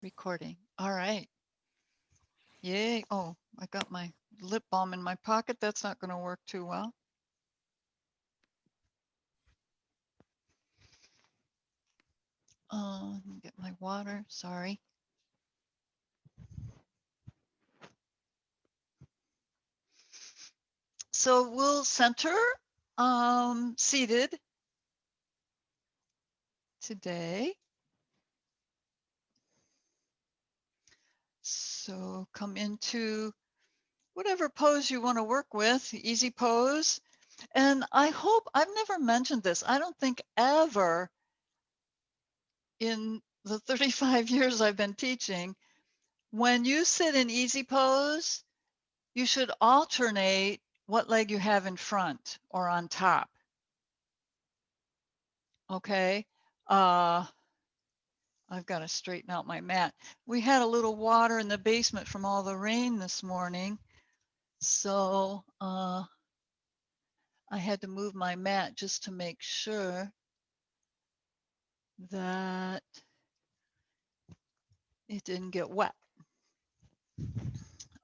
Recording. All right. Yay. Oh, I got my lip balm in my pocket. That's not going to work too well. Let me get my water. Sorry. So we'll center seated today. So come into whatever pose you want to work with, easy pose. And I hope, I've never mentioned this, I don't think ever in the 35 years I've been teaching, when you sit in easy pose, you should alternate what leg you have in front or on top. Okay. I've got to straighten out my mat. We had a little water in the basement from all the rain this morning. So I had to move my mat just to make sure that it didn't get wet.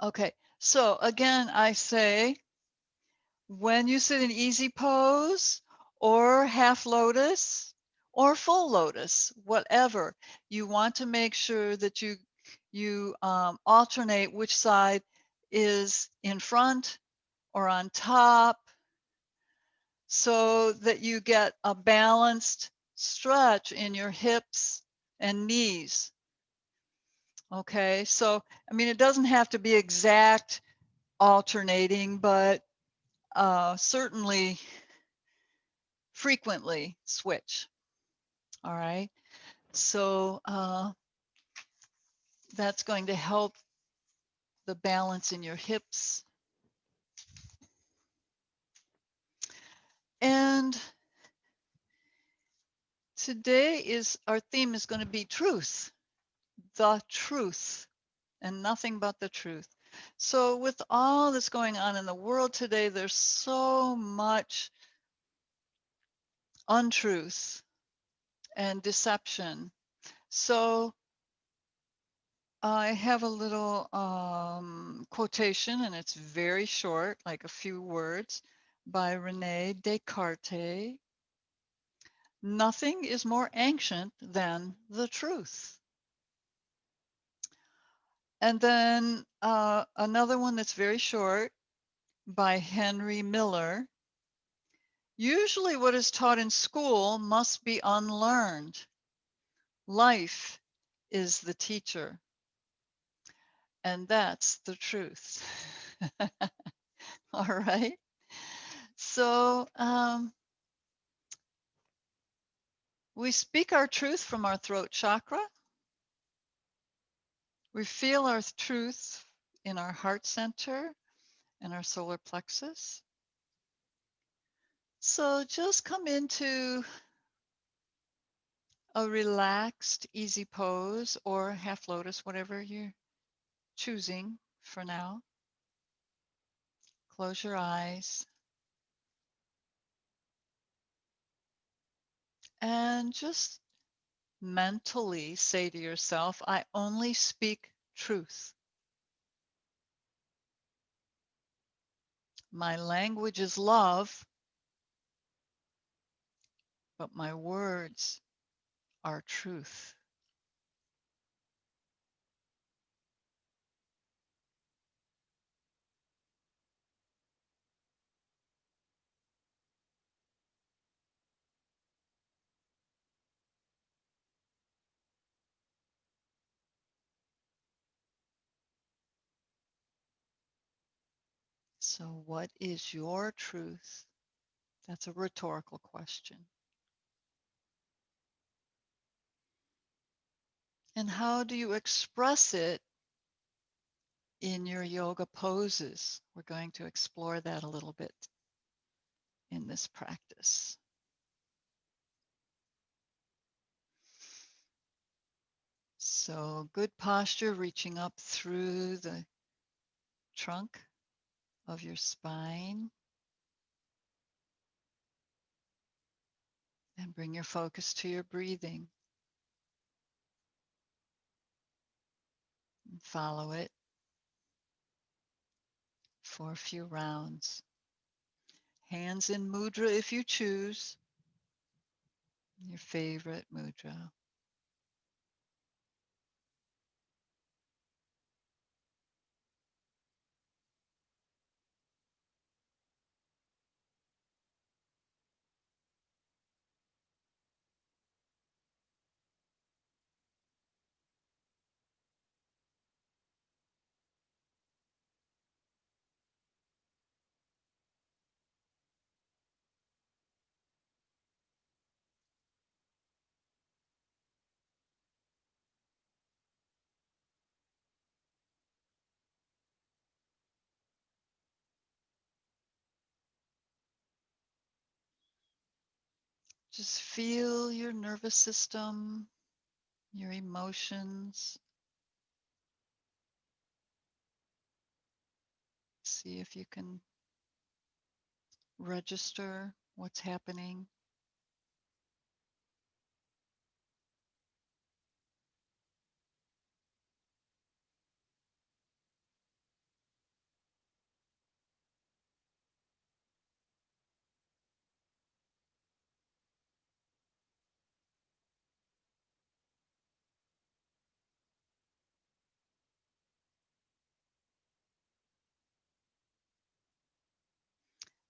Okay. So again, I say, when you sit in easy pose or half lotus or full lotus, whatever, you want to make sure that you alternate which side is in front or on top so that you get a balanced stretch in your hips and knees. Okay, so I mean, it doesn't have to be exact alternating, but certainly frequently switch. All right. So that's going to help the balance in your hips. And today our theme is going to be truth, the truth, and nothing but the truth. So with all that's going on in the world today, there's so much untruth and deception. So I have a little quotation, and it's very short, like a few words, by Rene Descartes. Nothing is more ancient than the truth. And then another one that's very short by Henry Miller. Usually what is taught in school must be unlearned. Life is the teacher. And that's the truth. All right. So we speak our truth from our throat chakra. We feel our truth in our heart center and our solar plexus. So just come into a relaxed, easy pose or half lotus, whatever you're choosing for now. Close your eyes. And just mentally say to yourself, I only speak truth. My language is love, but my words are truth. So what is your truth? That's a rhetorical question. And how do you express it in your yoga poses? We're going to explore that a little bit in this practice. So good posture, reaching up through the trunk of your spine. And bring your focus to your breathing. follow it for a few rounds. Hands in mudra if you choose, your favorite mudra. Just feel your nervous system, your emotions. See if you can register what's happening.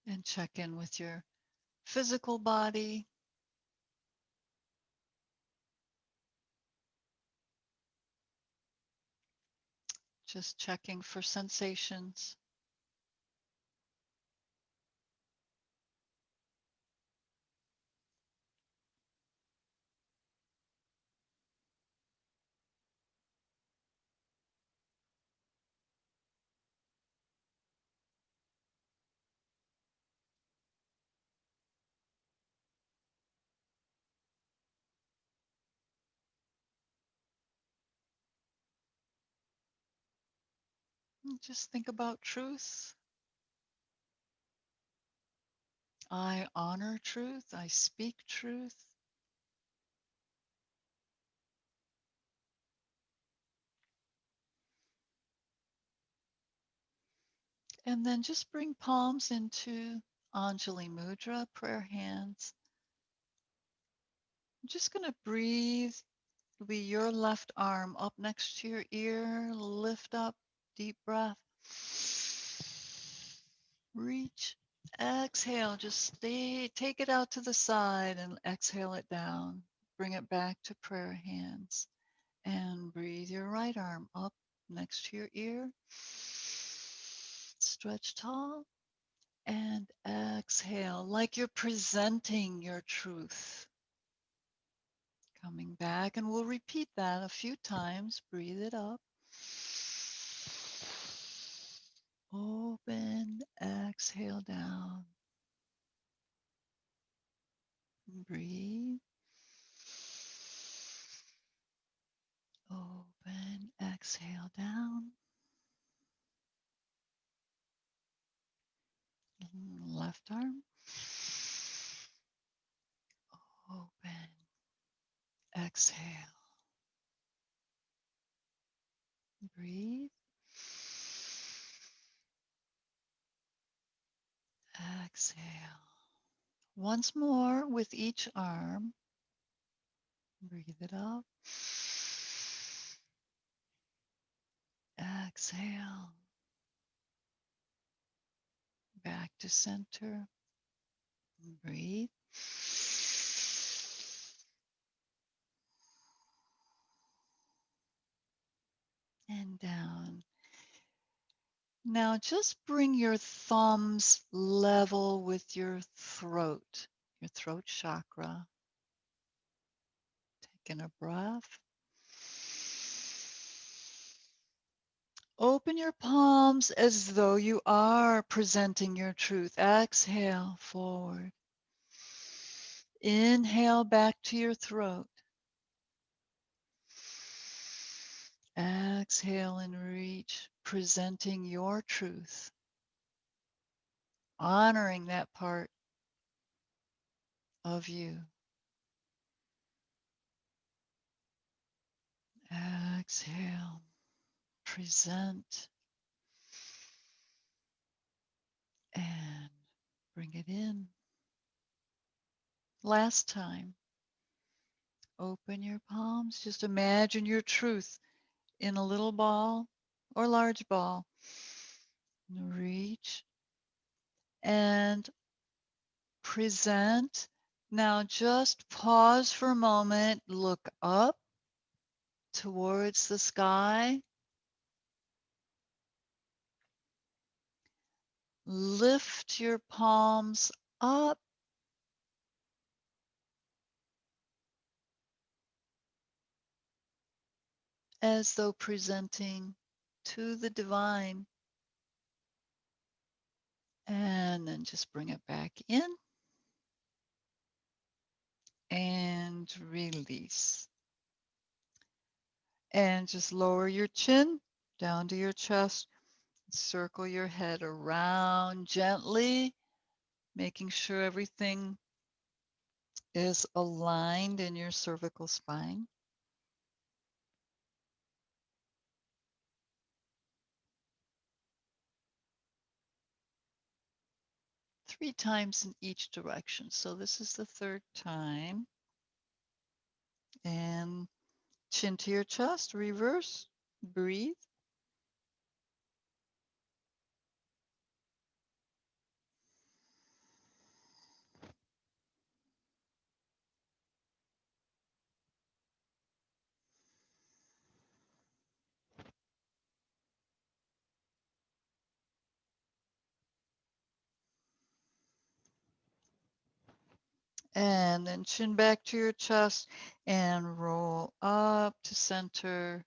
And check in with your physical body. Just checking for sensations. And just think about truth. I honor truth. I speak truth. And then just bring palms into Anjali Mudra, prayer hands. I'm just going to breathe. It'll be your left arm up next to your ear. Lift up, deep breath. Reach, exhale, just stay, take it out to the side and exhale it down. Bring it back to prayer hands and breathe your right arm up next to your ear. Stretch tall and exhale like you're presenting your truth. Coming back, and we'll repeat that a few times. Breathe it up. Open, exhale down. Breathe. Open, exhale down. Left arm. Open, exhale. Breathe. Exhale. Once more with each arm. Breathe it up. Exhale. Back to center. Breathe. And down. Now just bring your thumbs level with your throat chakra. Taking a breath. Open your palms as though you are presenting your truth. Exhale forward. Inhale back to your throat. Exhale and reach, presenting your truth. Honoring that part of you. Exhale, present, and bring it in. Last time, open your palms. Just imagine your truth in a little ball or large ball. Reach and present. Now just pause for a moment, look up towards the sky. Lift your palms up as though presenting to the divine. And then just bring it back in and release. And just lower your chin down to your chest. Circle your head around gently, making sure everything is aligned in your cervical spine. Three times in each direction. So this is the third time. And chin to your chest, reverse, breathe. And then chin back to your chest and roll up to center.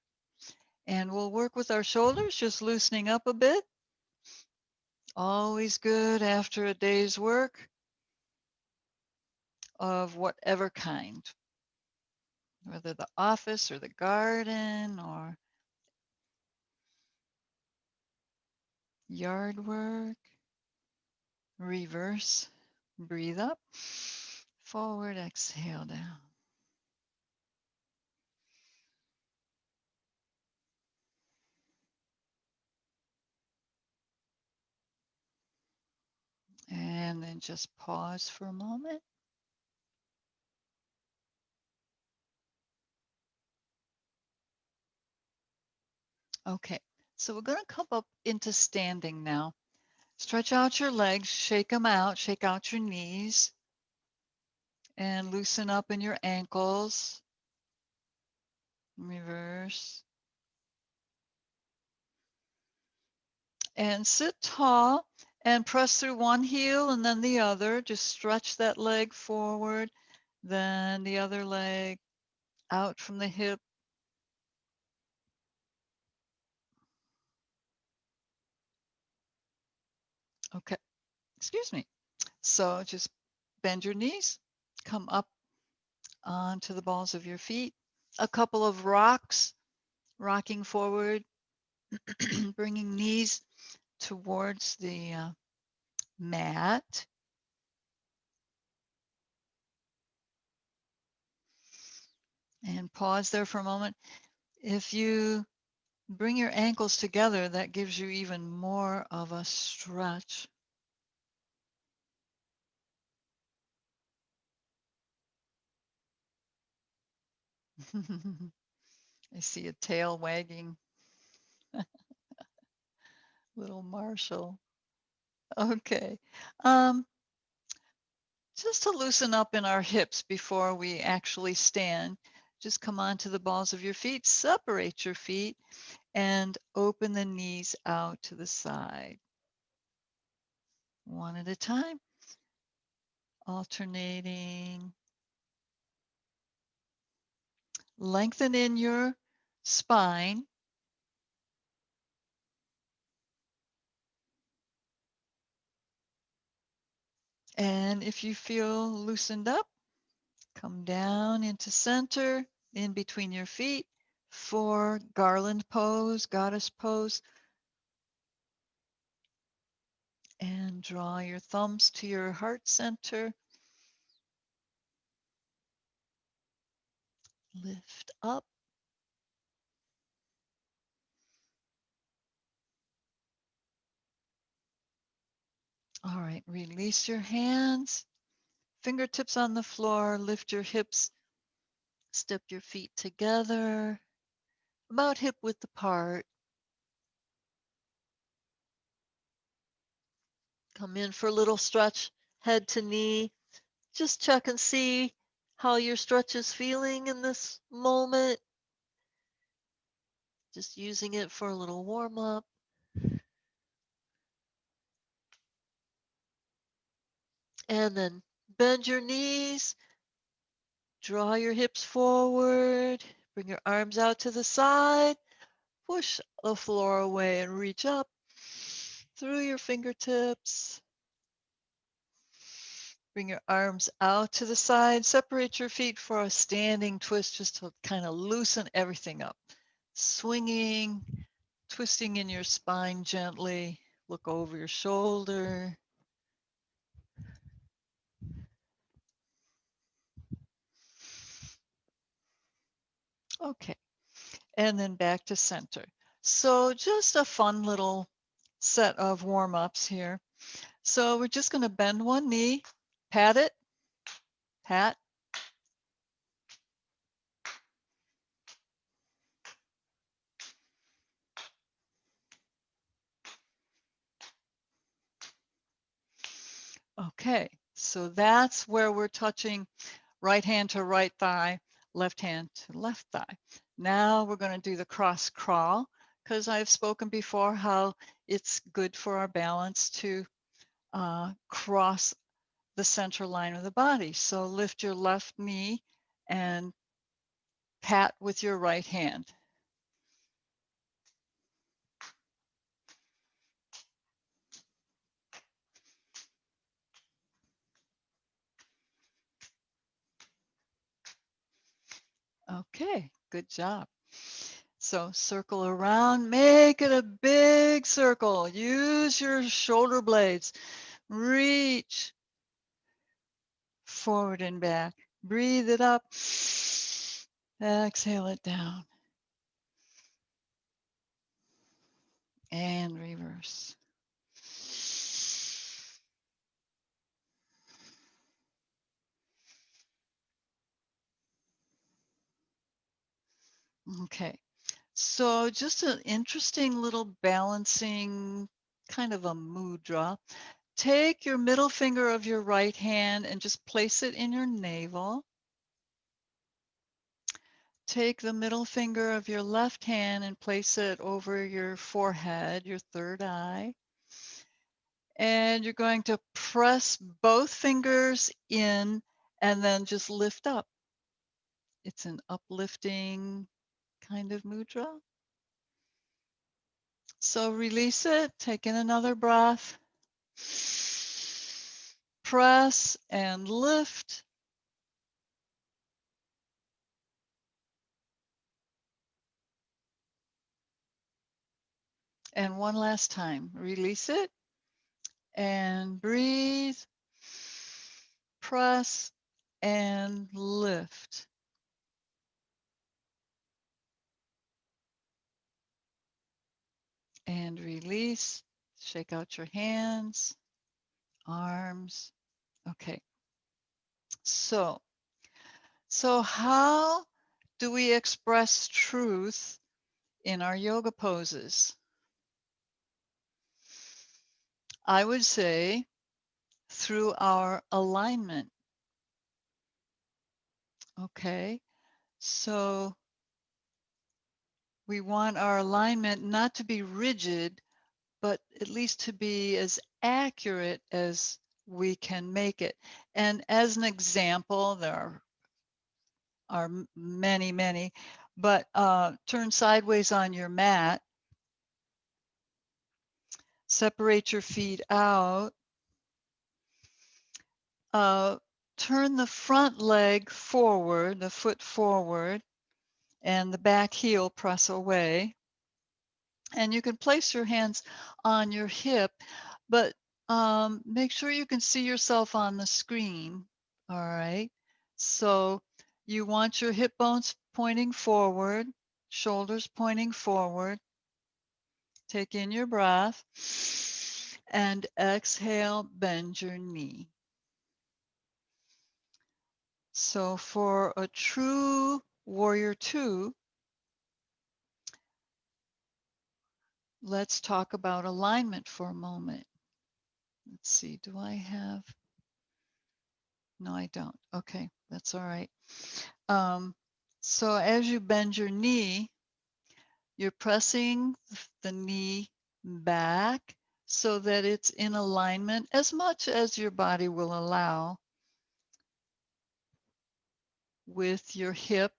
And we'll work with our shoulders, just loosening up a bit. Always good after a day's work of whatever kind, whether the office or the garden or yard work. Reverse, breathe up, forward, exhale down. And then just pause for a moment. Okay, so we're going to come up into standing now. Stretch out your legs, shake them out, shake out your knees, and loosen up in your ankles. Reverse. And sit tall and press through one heel and then the other. Just stretch that leg forward, then the other leg out from the hip. Okay, excuse me. So just bend your knees, come up onto the balls of your feet. A couple of rocks, rocking forward, bringing knees towards the mat. And pause there for a moment. If you bring your ankles together, that gives you even more of a stretch. I see a tail wagging. Little Marshall. Okay. Um, just to loosen up in our hips before we actually stand, just come onto the balls of your feet, separate your feet, and open the knees out to the side. One at a time, alternating. Lengthen in your spine. And if you feel loosened up, come down into center, in between your feet for garland pose, goddess pose. And draw your thumbs to your heart center. Lift up. right, release your hands, fingertips on the floor, lift your hips, step your feet together, about hip width apart. Come in for a little stretch, head to knee. Just check and see how your stretch is feeling in this moment. Just using it for a little warm up. And then bend your knees, draw your hips forward, bring your arms out to the side, push the floor away and reach up through your fingertips. Bring your arms out to the side, separate your feet for a standing twist just to kind of loosen everything up. Swinging, twisting in your spine gently, look over your shoulder. Okay, and then back to center. So just a fun little set of warm-ups here. So we're just going to bend one knee, pat it, pat. Okay, so that's where we're touching right hand to right thigh, left hand to left thigh. Now we're going to do the cross crawl because I've spoken before how it's good for our balance to cross the center line of the body. So lift your left knee and pat with your right hand. Okay, good job. So circle around, make it a big circle. Use your shoulder blades. Reach forward and back. Breathe it up. Exhale it down. And reverse. Okay. So just an interesting little balancing kind of a mudra. Take your middle finger of your right hand and just place it in your navel. Take the middle finger of your left hand and place it over your forehead, your third eye. And you're going to press both fingers in and then just lift up. It's an uplifting kind of mudra. So release it, take in another breath. Press and lift. And one last time, release it and breathe. Press and lift. And release. Shake out your hands, arms. Okay. So how do we express truth in our yoga poses? I would say through our alignment. Okay. So we want our alignment not to be rigid, but at least to be as accurate as we can make it. And as an example, there are many, many, but turn sideways on your mat, separate your feet out, turn the front leg forward, the foot forward, and the back heel press away. And you can place your hands on your hip, but make sure you can see yourself on the screen. All right. So you want your hip bones pointing forward, shoulders pointing forward. Take in your breath. And exhale, bend your knee. So for a true warrior two, let's talk about alignment for a moment. Let's see, do I have? No, I don't. Okay, that's all right. So as you bend your knee, you're pressing the knee back so that it's in alignment as much as your body will allow with your hip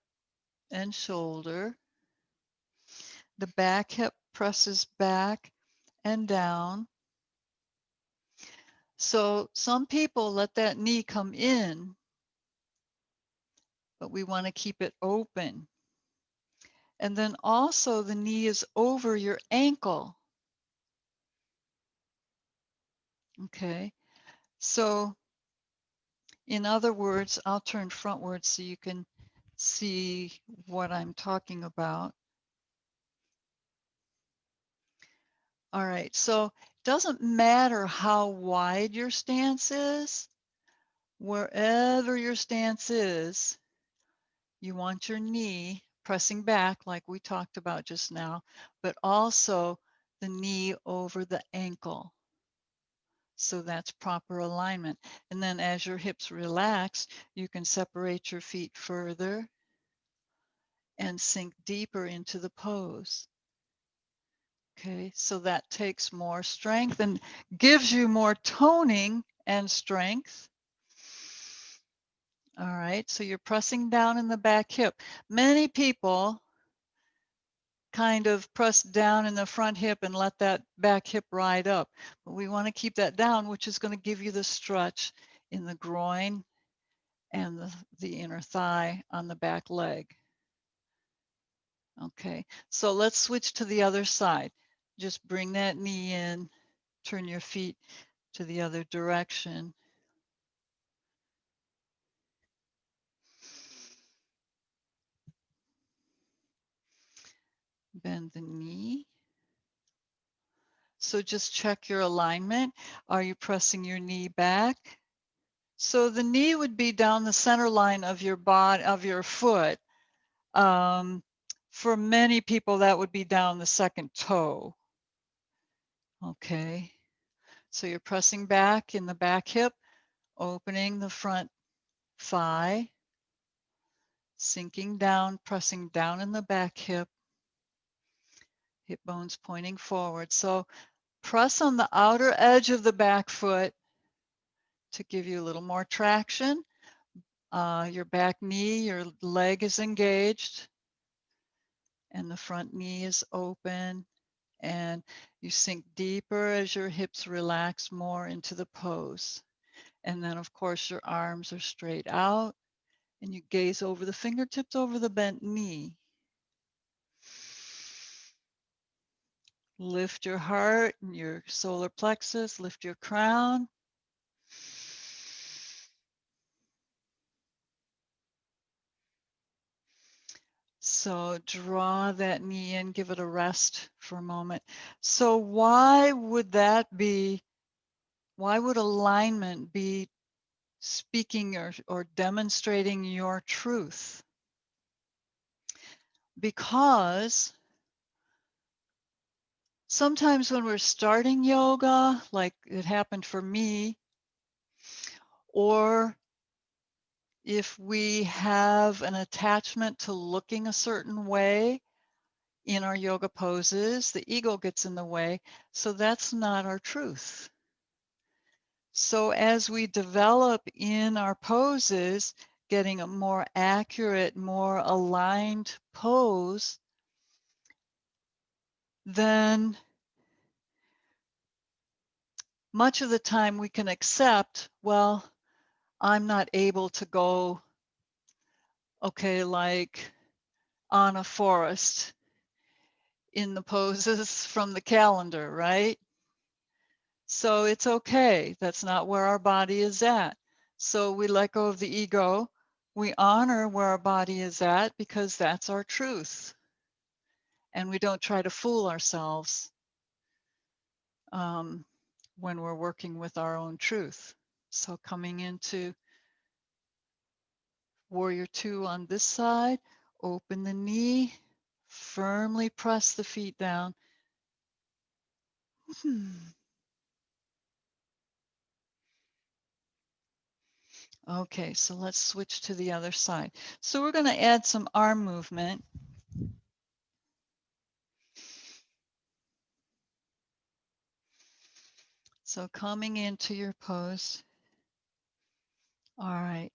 and shoulder. The back hip presses back and down. So some people let that knee come in, but we want to keep it open. And then also the knee is over your ankle. Okay, so in other words, I'll turn frontwards so you can see what I'm talking about. All right, so it doesn't matter how wide your stance is, wherever your stance is, you want your knee pressing back like we talked about just now, but also the knee over the ankle. So that's proper alignment. And then as your hips relax, you can separate your feet further and sink deeper into the pose. Okay, so that takes more strength and gives you more toning and strength. All right, so you're pressing down in the back hip. Many people kind of press down in the front hip and let that back hip ride up. But we want to keep that down, which is going to give you the stretch in the groin and the inner thigh on the back leg. Okay, so let's switch to the other side. Just bring that knee in, turn your feet to the other direction. Bend the knee. So just check your alignment. Are you pressing your knee back? So the knee would be down the center line of your body, of your foot. For many people, that would be down the second toe. Okay, so you're pressing back in the back hip, opening the front thigh, sinking down, pressing down in the back hip, hip bones pointing forward. So press on the outer edge of the back foot to give you a little more traction. Your back knee, your leg is engaged, and the front knee is open, and you sink deeper as your hips relax more into the pose. And then, of course, your arms are straight out, and you gaze over the fingertips over the bent knee. Lift your heart and your solar plexus, lift your crown. So draw that knee in, give it a rest for a moment. So why would that be? Why would alignment be speaking or demonstrating your truth? Because sometimes when we're starting yoga, like it happened for me, or if we have an attachment to looking a certain way in our yoga poses, the ego gets in the way. So that's not our truth. So as we develop in our poses, getting a more accurate, more aligned pose, then much of the time we can accept, well, I'm not able to go, okay, like on a forest in the poses from the calendar, right? So it's okay. That's not where our body is at. So we let go of the ego. We honor where our body is at because that's our truth. And we don't try to fool ourselves. when we're working with our own truth. So coming into warrior two on this side, open the knee, firmly press the feet down. Okay, so let's switch to the other side. So we're going to add some arm movement. So coming into your pose. All right.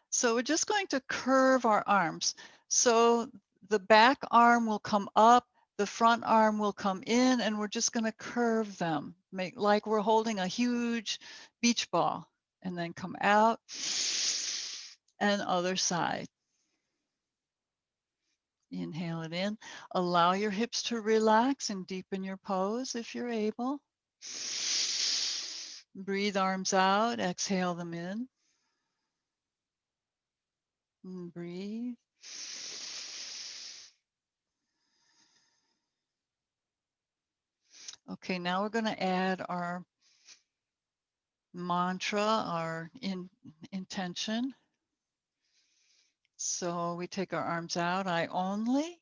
So we're just going to curve our arms. So the back arm will come up, the front arm will come in, and we're just going to curve them, make like we're holding a huge beach ball, and then come out and other side. Inhale it in. Allow your hips to relax and deepen your pose if you're able. Breathe arms out, exhale them in. And breathe. Okay, now we're going to add our mantra, our intention. So we take our arms out. I only,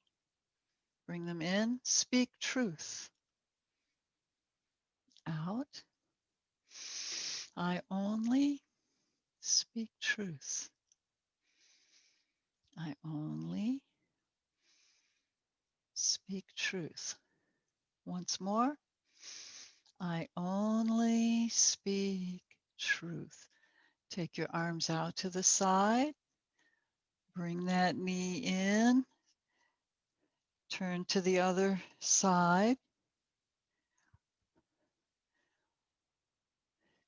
bring them in, speak truth. Out. I only speak truth. I only speak truth. Once more. I only speak truth. Take your arms out to the side. Bring that knee in. Turn to the other side.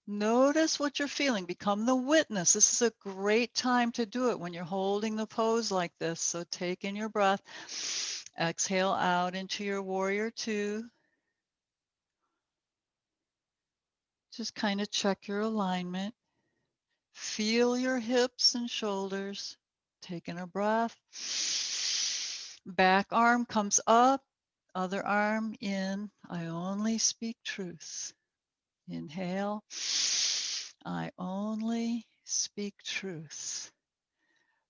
Notice what you're feeling. Become the witness. This is a great time to do it when you're holding the pose like this. So take in your breath. Exhale out into your warrior two. Just kind of check your alignment. Feel your hips and shoulders. Taking a breath. Back arm comes up, other arm in. I only speak truth. Inhale. I only speak truth.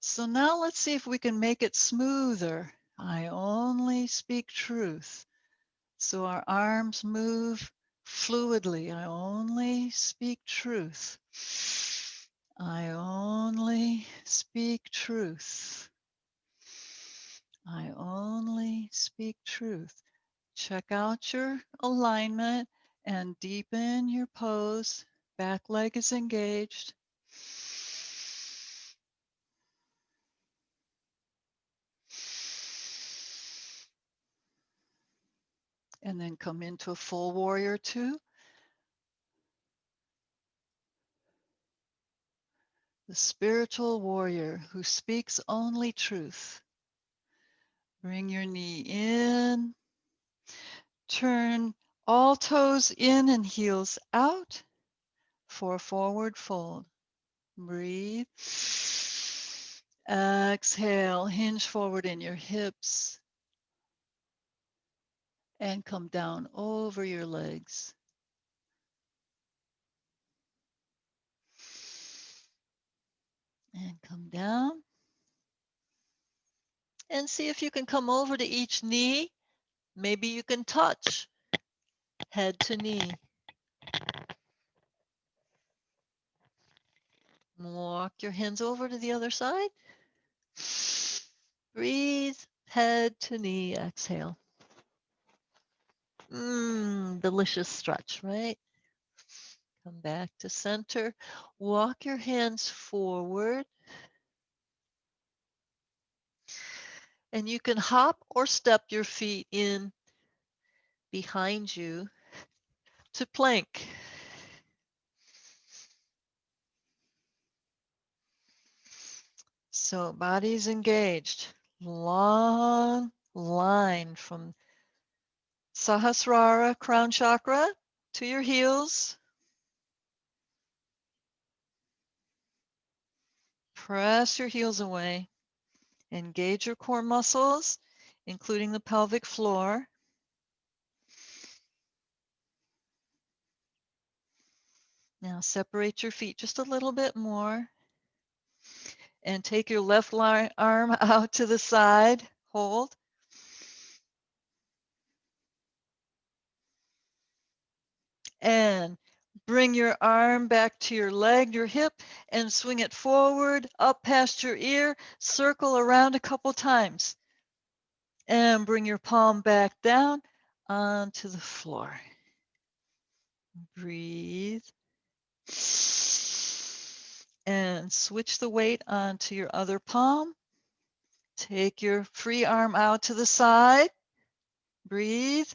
So now let's see if we can make it smoother. I only speak truth. So our arms move fluidly. I only speak truth. I only speak truth. I only speak truth. Check out your alignment and deepen your pose. Back leg is engaged. And then come into a full warrior two. The spiritual warrior who speaks only truth. Bring your knee in. Turn all toes in and heels out for a forward fold. Breathe. Exhale, hinge forward in your hips and come down over your legs. And come down. And see if you can come over to each knee. Maybe you can touch head to knee. Walk your hands over to the other side. Breathe, head to knee, exhale. Delicious stretch, right? Come back to center. Walk your hands forward. And you can hop or step your feet in behind you to plank. So body's engaged. Long line from Sahasrara, crown chakra, to your heels. Press your heels away. Engage your core muscles, including the pelvic floor. Now separate your feet just a little bit more and take your left arm out to the side. Hold. And bring your arm back to your leg, your hip, and swing it forward, up past your ear, circle around a couple times. And bring your palm back down onto the floor. Breathe. And switch the weight onto your other palm. Take your free arm out to the side. Breathe.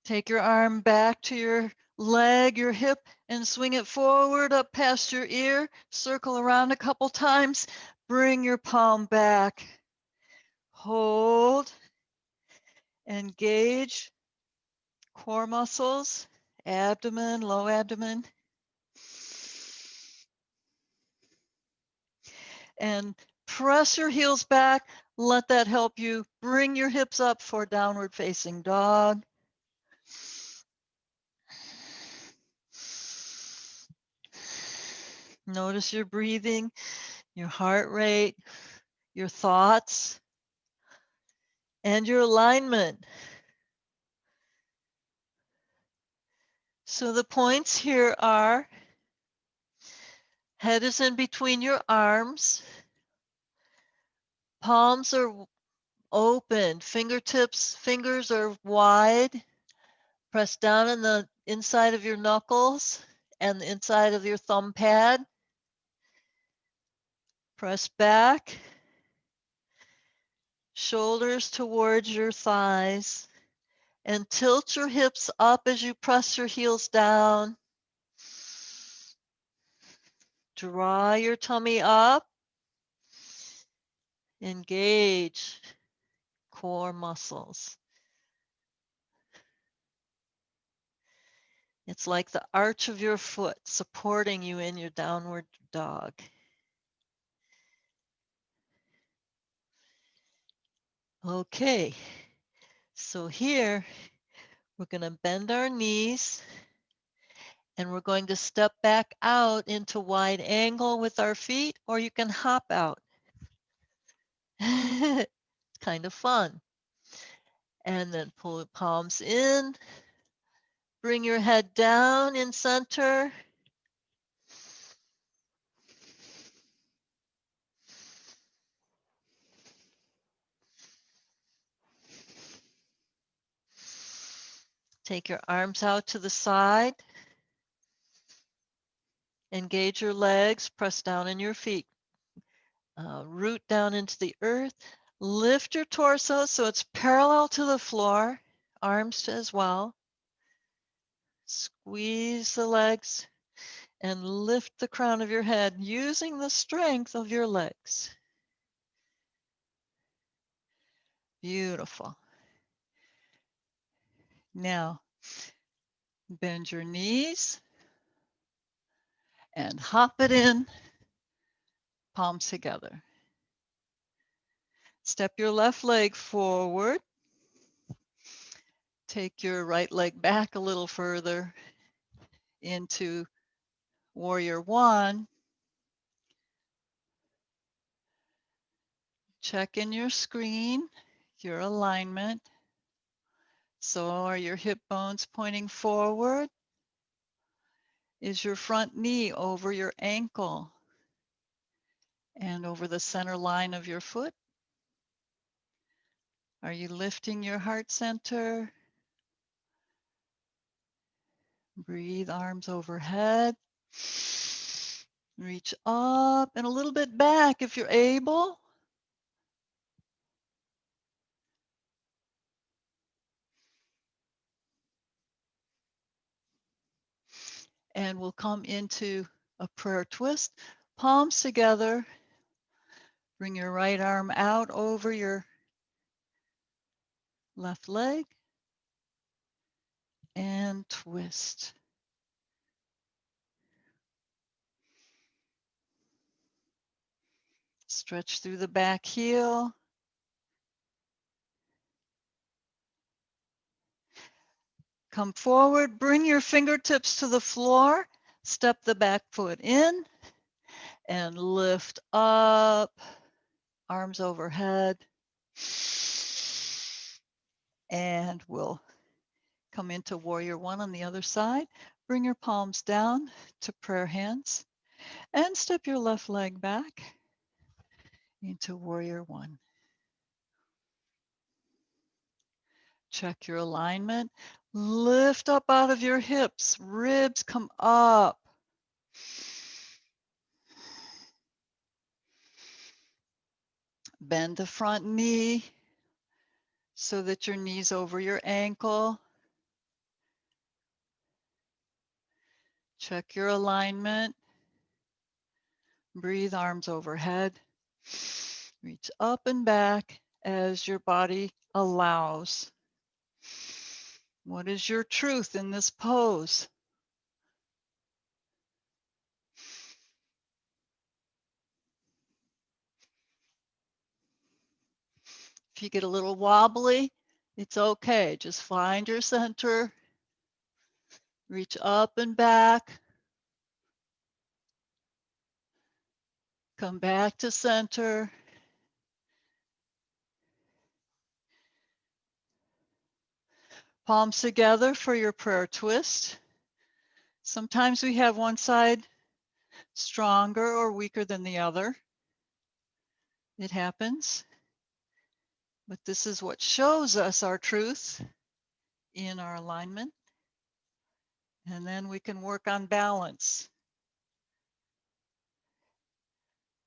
Take your arm back to your leg, your hip, and swing it forward up past your ear. Circle around a couple times. Bring your palm back. Hold. Engage core muscles, abdomen, low abdomen. And press your heels back. Let that help you bring your hips up for downward facing dog. Notice your breathing, your heart rate, your thoughts, and your alignment. So the points here are head is in between your arms, palms are open, fingers are wide. Press down on the inside of your knuckles and the inside of your thumb pad. Press back, shoulders towards your thighs, and tilt your hips up as you press your heels down. Draw your tummy up. Engage core muscles. It's like the arch of your foot supporting you in your downward dog. Okay, so here we're going to bend our knees and we're going to step back out into wide angle with our feet, or you can hop out. It's kind of fun. And then pull the palms in, bring your head down in center. Take your arms out to the side. Engage your legs, press down in your feet. Root down into the earth. Lift your torso so it's parallel to the floor, arms as well. Squeeze the legs and lift the crown of your head using the strength of your legs. Beautiful. Now, bend your knees and hop it in, palms together. Step your left leg forward. Take your right leg back a little further into Warrior One. Check in your screen, your alignment. So are your hip bones pointing forward? Is your front knee over your ankle and over the center line of your foot? Are you lifting your heart center? Breathe, arms overhead. Reach up and a little bit back if you're able. And we'll come into a prayer twist. Palms together. Bring your right arm out over your left leg and twist. Stretch through the back heel. Come forward, bring your fingertips to the floor, step the back foot in, and lift up, arms overhead. And we'll come into warrior one on the other side. Bring your palms down to prayer hands and step your left leg back into warrior one. Check your alignment. Lift up out of your hips. Ribs come up. Bend the front knee so that your knee's over your ankle. Check your alignment. Breathe, arms overhead. Reach up and back as your body allows. What is your truth in this pose? If you get a little wobbly, it's okay. Just find your center. Reach up and back. Come back to center. Palms together for your prayer twist. Sometimes we have one side stronger or weaker than the other. It happens. But this is what shows us our truth in our alignment. And then we can work on balance.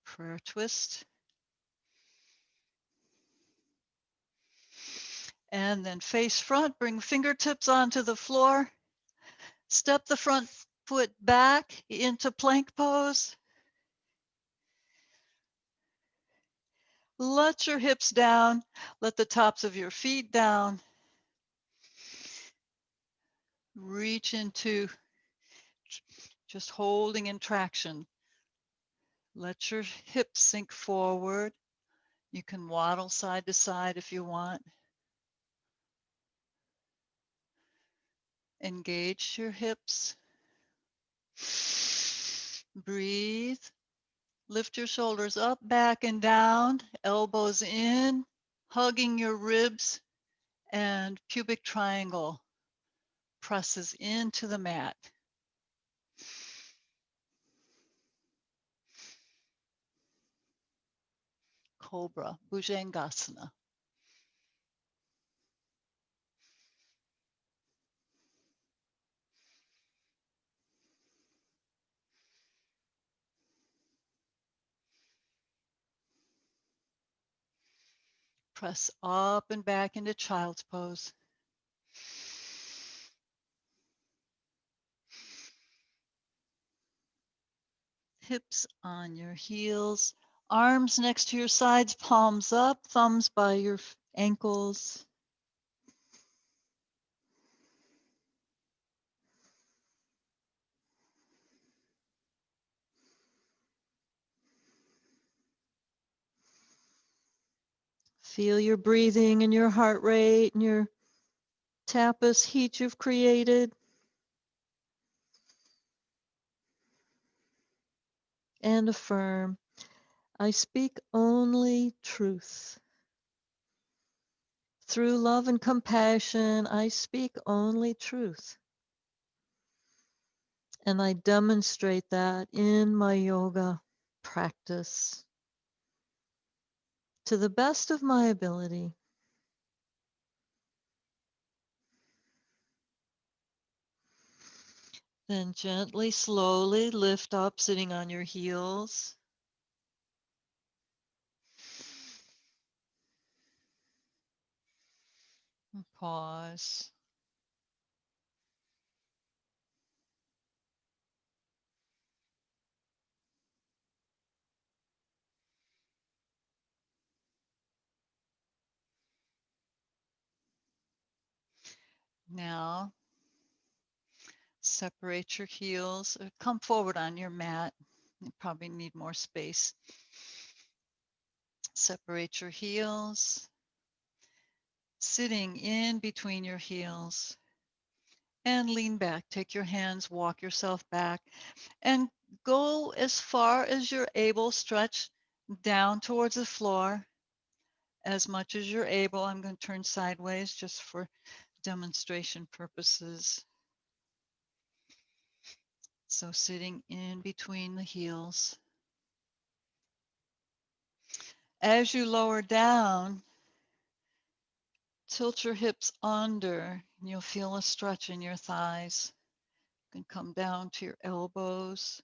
Prayer twist. And then face front, bring fingertips onto the floor. Step the front foot back into plank pose. Let your hips down. Let the tops of your feet down. Reach into just holding in traction. Let your hips sink forward. You can waddle side to side if you want. Engage your hips. Breathe. Lift your shoulders up, back, and down. Elbows in, hugging your ribs, and pubic triangle presses into the mat. Cobra, Bhujangasana. Press up and back into child's pose. Hips on your heels, arms next to your sides, palms up, thumbs by your ankles. Feel your breathing and your heart rate and your tapas heat you've created. And affirm, I speak only truth. Through love and compassion, I speak only truth. And I demonstrate that in my yoga practice to the best of my ability. Then gently, slowly lift up, sitting on your heels. And pause. Now, separate your heels. Come forward on your mat. You probably need more space. Separate your heels. Sitting in between your heels. and lean back. Take your hands, walk yourself back, and go as far as you're able. Stretch down towards the floor as much as you're able. I'm going to turn sideways just for demonstration purposes. So sitting in between the heels. As you lower down, tilt your hips under, and you'll feel a stretch in your thighs. You can come down to your elbows.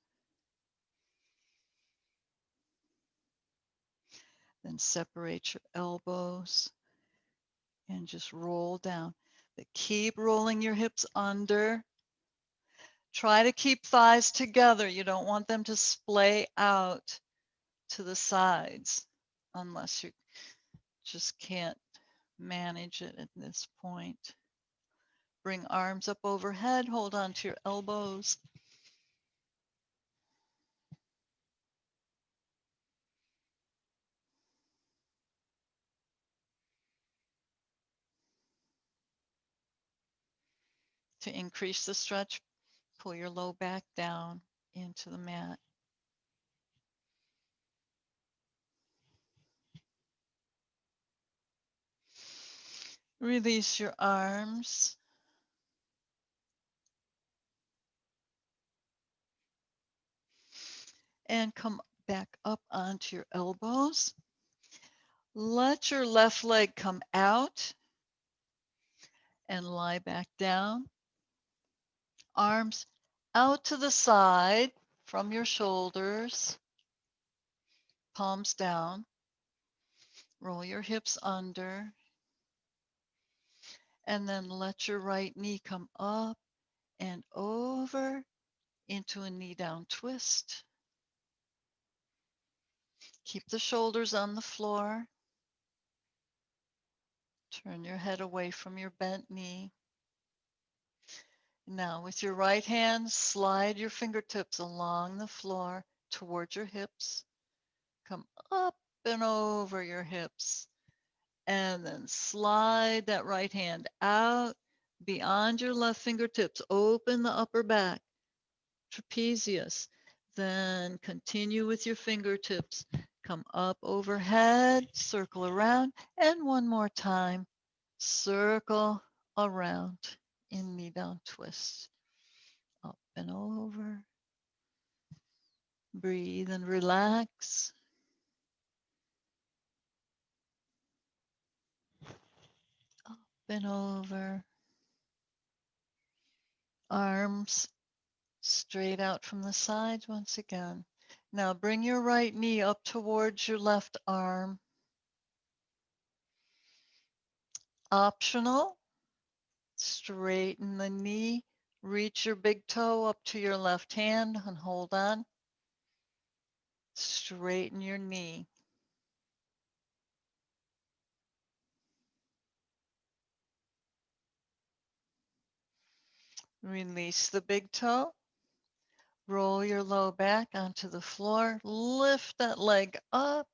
Then separate your elbows and just roll down. But keep rolling your hips under. Try to keep thighs together. You don't want them to splay out to the sides unless you just can't manage it at this point. Bring arms up overhead. Hold on to your elbows. To increase the stretch, pull your low back down into the mat. Release your arms. And come back up onto your elbows. Let your left leg come out and lie back down. Arms out to the side from your shoulders, palms down. Roll your hips under. And then let your right knee come up and over into a knee down twist. Keep the shoulders on the floor. Turn your head away from your bent knee. Now with your right hand, slide your fingertips along the floor towards your hips. Come up and over your hips. And then slide that right hand out beyond your left fingertips. Open the upper back, trapezius. Then continue with your fingertips. Come up overhead, circle around, and one more time, circle around in knee down twist. Up and over. Breathe and relax. Up and over. Arms straight out from the sides once again. Now bring your right knee up towards your left arm. Optional, straighten the knee, reach your big toe up to your left hand and hold on. Straighten your knee. Release the big toe. Roll your low back onto the floor. Lift that leg up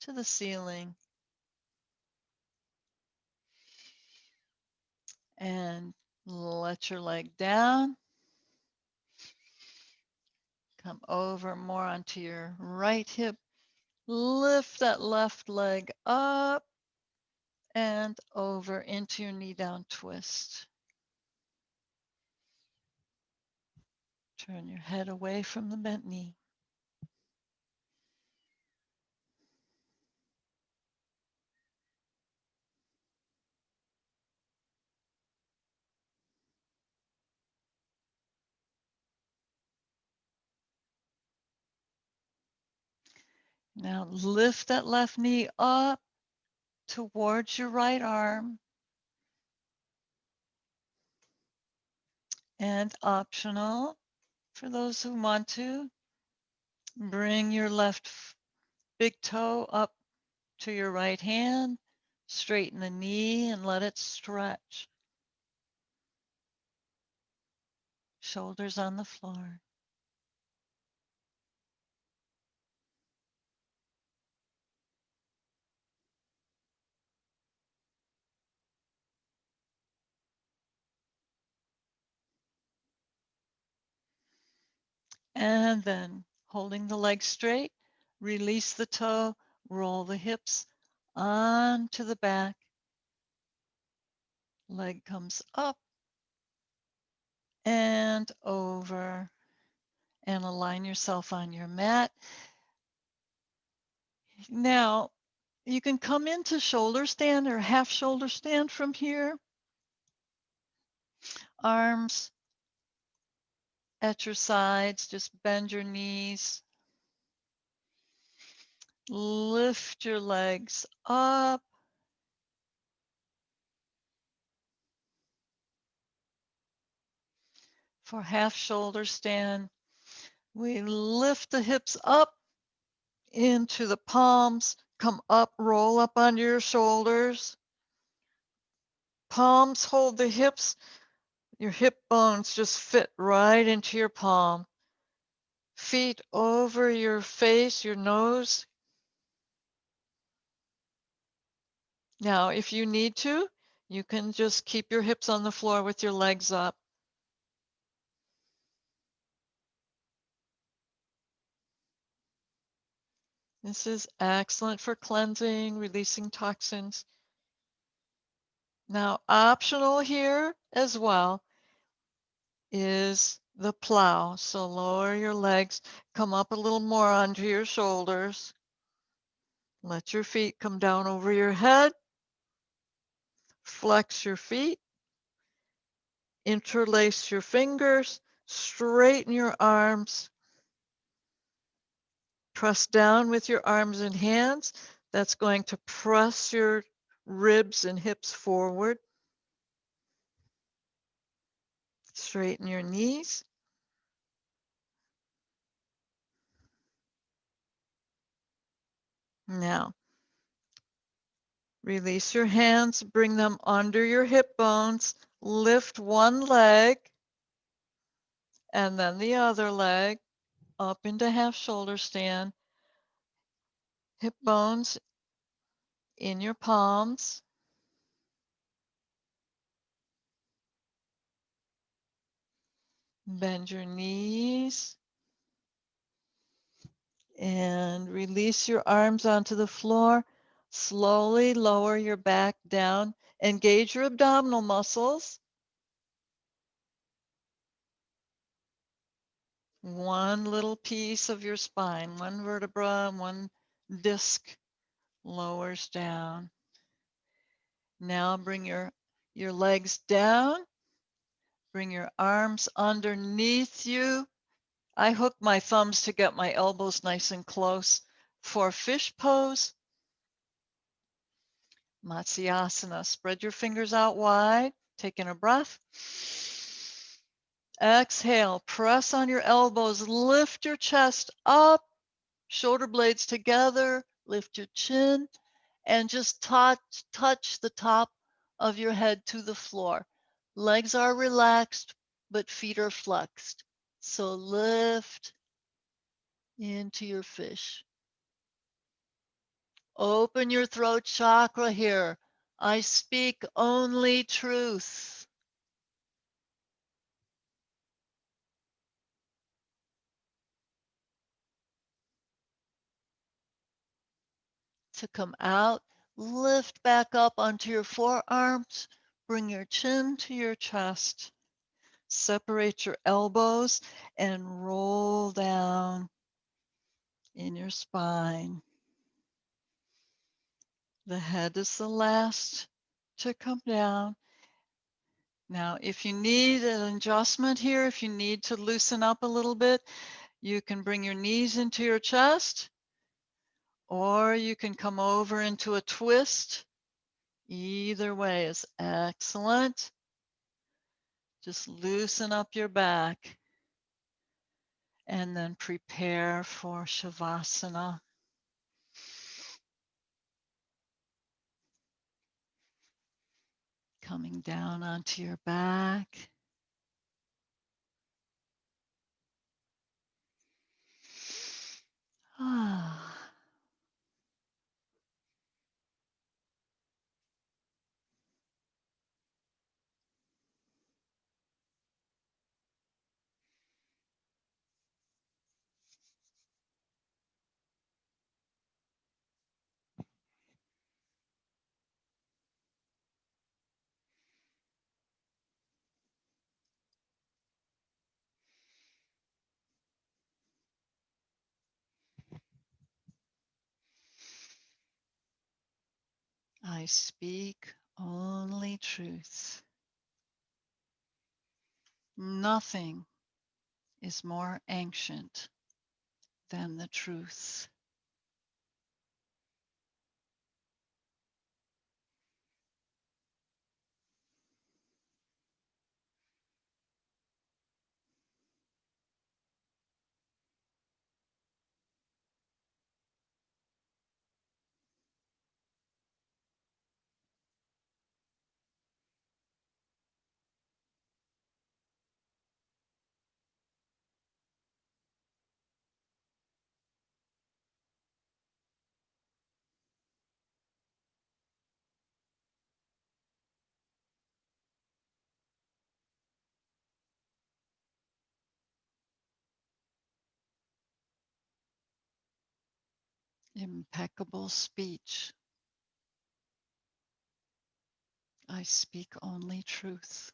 to the ceiling. And let your leg down. Come over more onto your right hip. Lift that left leg up and over into your knee down twist. Turn your head away from the bent knee. Now lift that left knee up towards your right arm. And optional, for those who want to, bring your left big toe up to your right hand. Straighten the knee and let it stretch. Shoulders on the floor. And then holding the leg straight, release the toe, roll the hips onto the back. Leg comes up and over, and align yourself on your mat. Now, you can come into shoulder stand or half shoulder stand from here. Arms at your sides, just bend your knees. Lift your legs up. For half shoulder stand, we lift the hips up into the palms, come up, roll up onto your shoulders. Palms hold the hips. Your hip bones just fit right into your palm. Feet over your face, your nose. Now, if you need to, you can just keep your hips on the floor with your legs up. This is excellent for cleansing, releasing toxins. Now, optional here as well is the plow. So lower your legs, come up a little more onto your shoulders. Let your feet come down over your head. Flex your feet. Interlace your fingers. Straighten your arms. Press down with your arms and hands. That's going to press your ribs and hips forward. Straighten your knees. Now, release your hands, bring them under your hip bones, lift one leg, and then the other leg up into half shoulder stand. Hip bones in your palms. Bend your knees. And release your arms onto the floor. Slowly lower your back down. Engage your abdominal muscles. One little piece of your spine, one vertebra, one disc lowers down. Now bring your legs down. Bring your arms underneath you. I hook my thumbs to get my elbows nice and close for fish pose. Matsyasana. Spread your fingers out wide. Taking a breath. Exhale. Press on your elbows. Lift your chest up. Shoulder blades together. Lift your chin. And just touch the top of your head to the floor. Legs are relaxed, but feet are flexed. So lift into your fish. Open your throat chakra here. I speak only truth. To come out, lift back up onto your forearms. Bring your chin to your chest. Separate your elbows and roll down in your spine. The head is the last to come down. Now, if you need an adjustment here, if you need to loosen up a little bit, you can bring your knees into your chest, or you can come over into a twist. Either way is excellent. Just loosen up your back and then prepare for Shavasana. Coming down onto your back. Ah. I speak only truth. Nothing is more ancient than the truth. Impeccable speech. I speak only truth.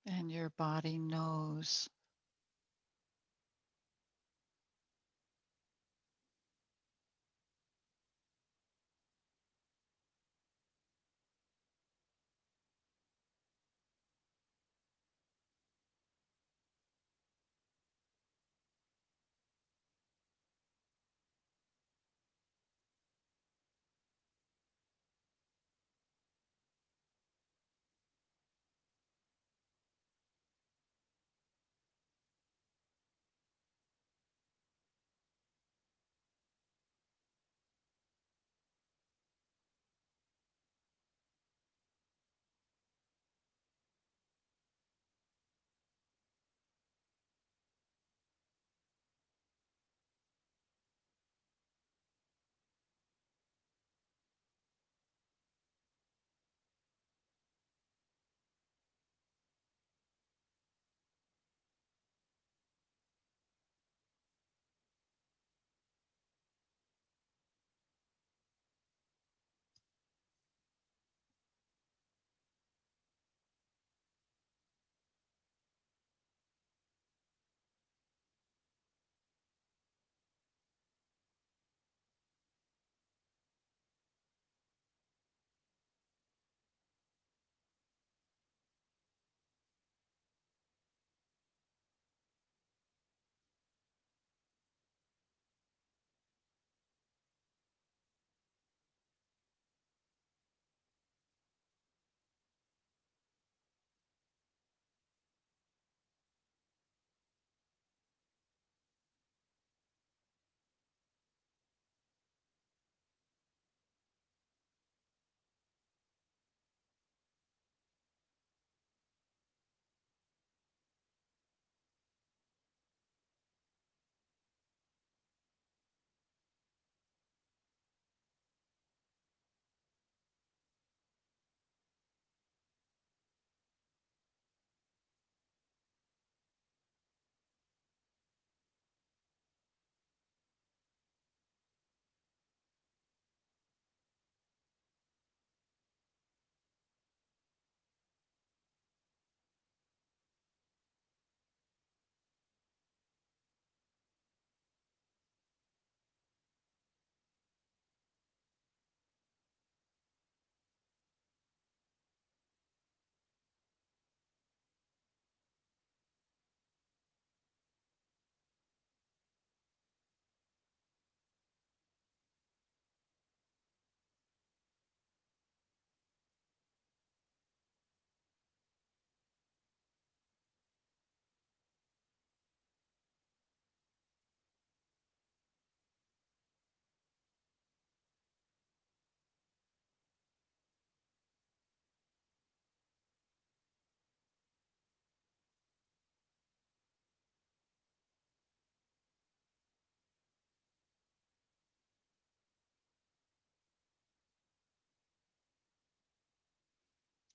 And your body knows.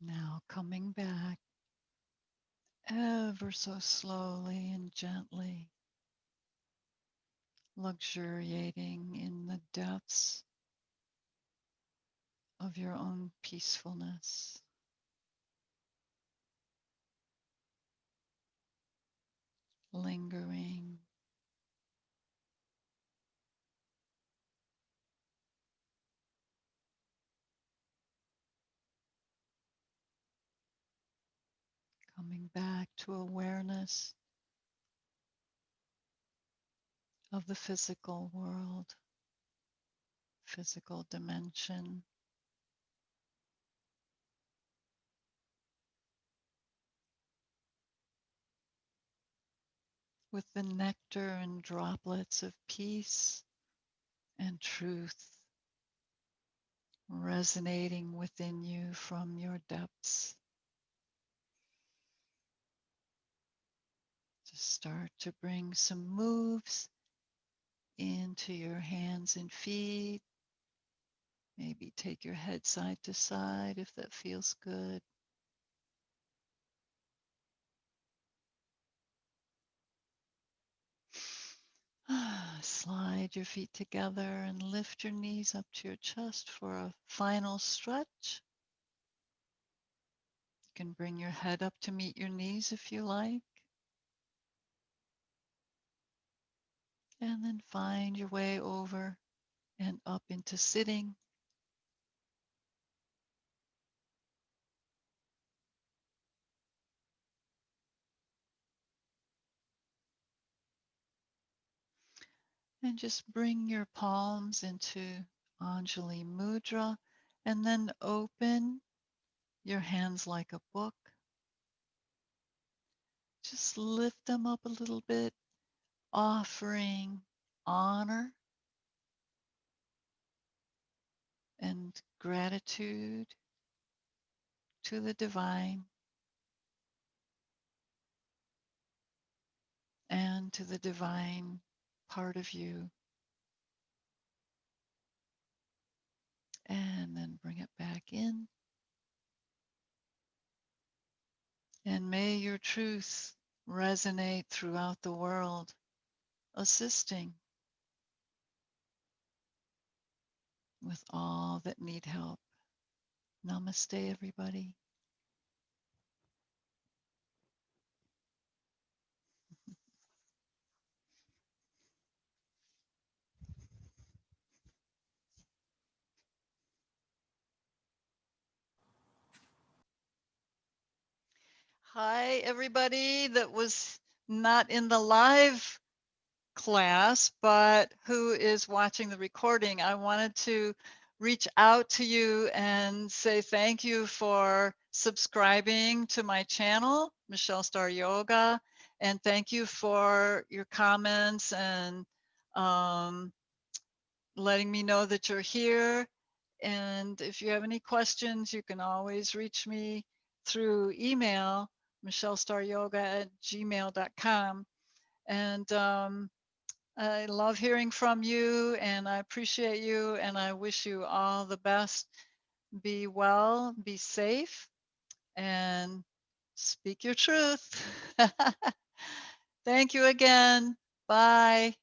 Now coming back ever so slowly and gently, luxuriating in the depths of your own peacefulness, lingering Coming back to awareness of the physical world, physical dimension. With the nectar and droplets of peace and truth resonating within you from your depths. Just start to bring some moves into your hands and feet. Maybe take your head side to side if that feels good. Slide your feet together and lift your knees up to your chest for a final stretch. You can bring your head up to meet your knees if you like. And then find your way over and up into sitting. And just bring your palms into Anjali Mudra and then open your hands like a book. Just lift them up a little bit, offering honor and gratitude to the divine and to the divine part of you. And then bring it back in. And may your truth resonate throughout the world, assisting with all that need help. Namaste, everybody. Hi, everybody that was not in the live class, but who is watching the recording. I wanted to reach out to you and say thank you for subscribing to my channel, Michelle Star Yoga, and thank you for your comments and letting me know that you're here. And if you have any questions, you can always reach me through email, michellestaryoga@gmail.com. And I love hearing from you and I appreciate you and I wish you all the best. Be well, be safe, and speak your truth. Thank you again. Bye.